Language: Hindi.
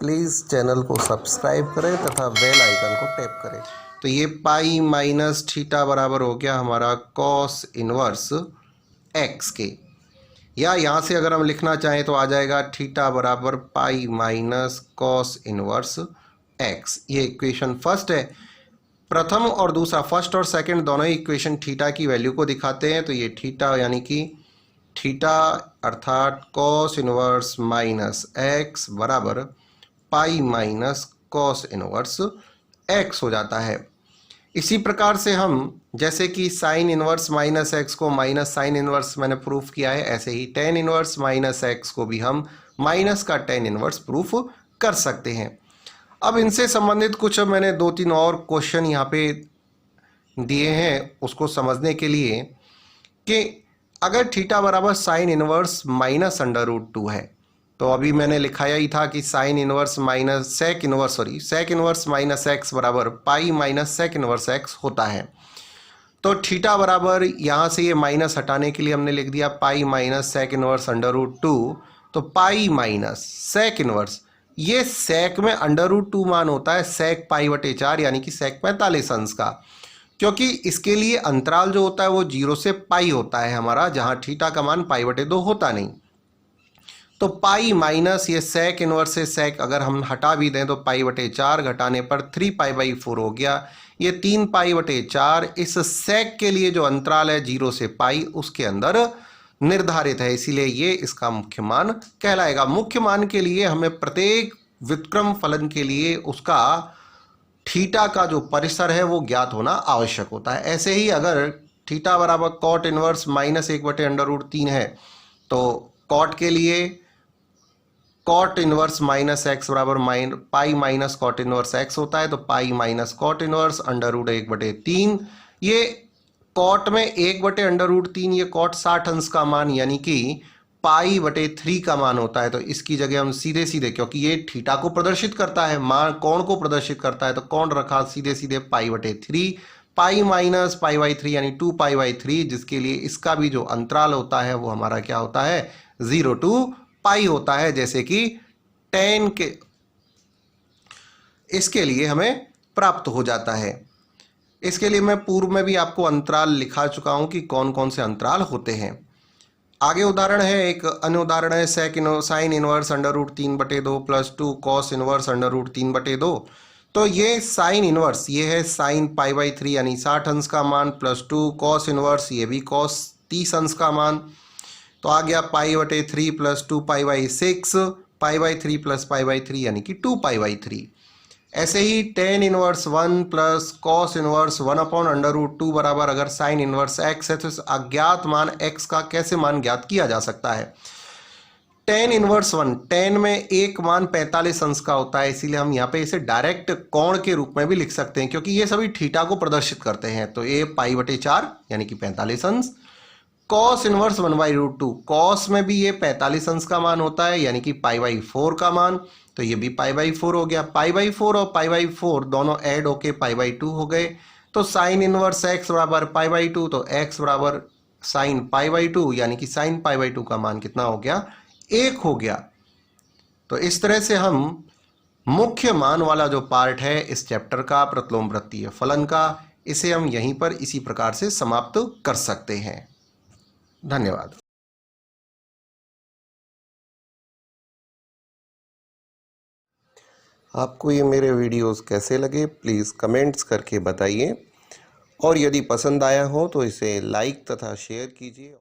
प्लीज़ चैनल को सब्सक्राइब करें तथा बेल आइकन को टैप करें। तो ये पाई माइनस थीटा बराबर हो गया हमारा कॉस इनवर्स एक्स के, या यहाँ से अगर हम लिखना चाहें तो आ जाएगा थीटा बराबर pi minus cos inverse x. ये इक्वेशन फर्स्ट है। प्रथम और दूसरा, फर्स्ट और सेकंड दोनों ही इक्वेशन थीटा की वैल्यू को दिखाते हैं। तो ये थीटा यानी कि थीटा अर्थात कॉस इनवर्स माइनस एक्स बराबर pi minus cos inverse x हो जाता है। इसी प्रकार से हम जैसे कि साइन इनवर्स माइनस एक्स को माइनस साइन इनवर्स मैंने प्रूफ किया है, ऐसे ही टेन इनवर्स माइनस एक्स को भी हम माइनस का टेन इनवर्स प्रूफ कर सकते हैं। अब इनसे संबंधित कुछ मैंने 2-3 और क्वेश्चन यहाँ पे दिए हैं उसको समझने के लिए कि अगर थीटा बराबर sine inverse minus under root 2 है, तो अभी मैंने लिखाया ही था कि sine inverse minus sec inverse minus x बराबर pi minus sec inverse x होता है। तो थीटा बराबर यहाँ से ये माइनस हटाने के लिए हमने लिख दिया pi minus sec inverse under root 2। तो पाई माइनस सेक इनवर्स, ये सेक में अंडर रूट 2 मान होता है सेक पाई बटे 4 यानी कि सेक 45 अंश का, क्योंकि इसके लिए अंतराल जो होता है वो 0 से पाई होता है हमारा, जहां थीटा का मान पाई बटे 2 होता नहीं। तो पाई माइनस ये सेक इनवर्स से सेक अगर हम हटा भी दें तो पाई बटे 4 घटाने पर 3 पाई बाई 4 हो गया। ये 3 पाई बटे 4 इस सेक के लिए जो अंतराल है 0 से पाई उसके अंदर निर्धारित है, इसीलिए ये इसका मुख्य मान कहलाएगा। मुख्य मान के लिए हमें प्रत्येक व्युत्क्रम फलन के लिए उसका थीटा का जो परिसर है वो ज्ञात होना आवश्यक होता है। ऐसे ही अगर थीटा बराबर cot inverse minus 1 under root 3 है, तो कॉट के लिए कॉट इनवर्स माइनस एक्स बराबर pi minus cot inverse x होता है। तो pi minus cot inverse under root 1/3। ये कॉट में 1 अंडर रूट 3, ये कॉट 60 अंश का मान यानी कि पाई बटे 3 का मान होता है। तो इसकी जगह हम सीधे सीधे, क्योंकि ये थीटा को प्रदर्शित करता है, मान कोण को प्रदर्शित करता है, तो कोण रखा सीधे सीधे पाई बटे 3, पाई माइनस पाई बाई 3 यानी 2 पाई बाई 3, जिसके लिए इसका भी जो अंतराल होता है वो हमारा क्या होता है 0 to पाई होता है। जैसे कि 10 के इसके लिए हमें प्राप्त हो जाता है। इसके लिए मैं पूर्व में भी आपको अंतराल लिखा चुका हूं कि कौन कौन से अंतराल होते हैं। आगे उदाहरण है, एक अन्य उदाहरण है sine inverse under root 3/2 plus 2 cos inverse under root 3/2। तो ये साइन इनवर्स ये है साइन पाई बाई 3 यानी 60 अंश का मान, प्लस 2 कॉस इनवर्स ये भी कॉस 30 अंश का मान। तो आ गया पाई बटे 3 plus 2 pi by 6, pi by 3 plus pi by 3 यानी कि 2 पाई बाई 3। ऐसे ही tan inverse 1 plus cos inverse 1 under root 2 बराबर अगर साइन इनवर्स एक्स है, तो इस अज्ञात मान एक्स का कैसे मान ज्ञात किया जा सकता है। टेन इनवर्स 1, टेन में एक मान 45 अंश का होता है, इसीलिए हम यहाँ पे इसे डायरेक्ट कोण के रूप में भी लिख सकते हैं, क्योंकि ये सभी थीटा को प्रदर्शित करते हैं। तो ये पाई बटे 4 यानी कि 45 अंश। कॉस इनवर्स 1/√2, कॉस में भी ये 45 अंश का मान होता है यानी कि पाई बाई 4 का मान, तो ये भी पाई बाई 4 हो गया। पाई बाई 4 और पाई बाई 4 दोनों ऐड होके पाई बाई 2 हो गए। तो साइन इनवर्स एक्स बराबर पाई बाई 2, तो एक्स बराबर साइन पाई बाई 2 यानी कि साइन पाई बाई 2 का मान कितना हो गया 1 हो गया। तो इस तरह से हम मुख्य मान वाला जो पार्ट है इस चैप्टर का प्रतिलोम वृत्तीय फलन का, इसे हम यहीं पर इसी प्रकार से समाप्त कर सकते हैं। धन्यवाद। आपको ये मेरे वीडियोस कैसे लगे प्लीज़ कमेंट्स करके बताइए, और यदि पसंद आया हो तो इसे लाइक तथा शेयर कीजिए।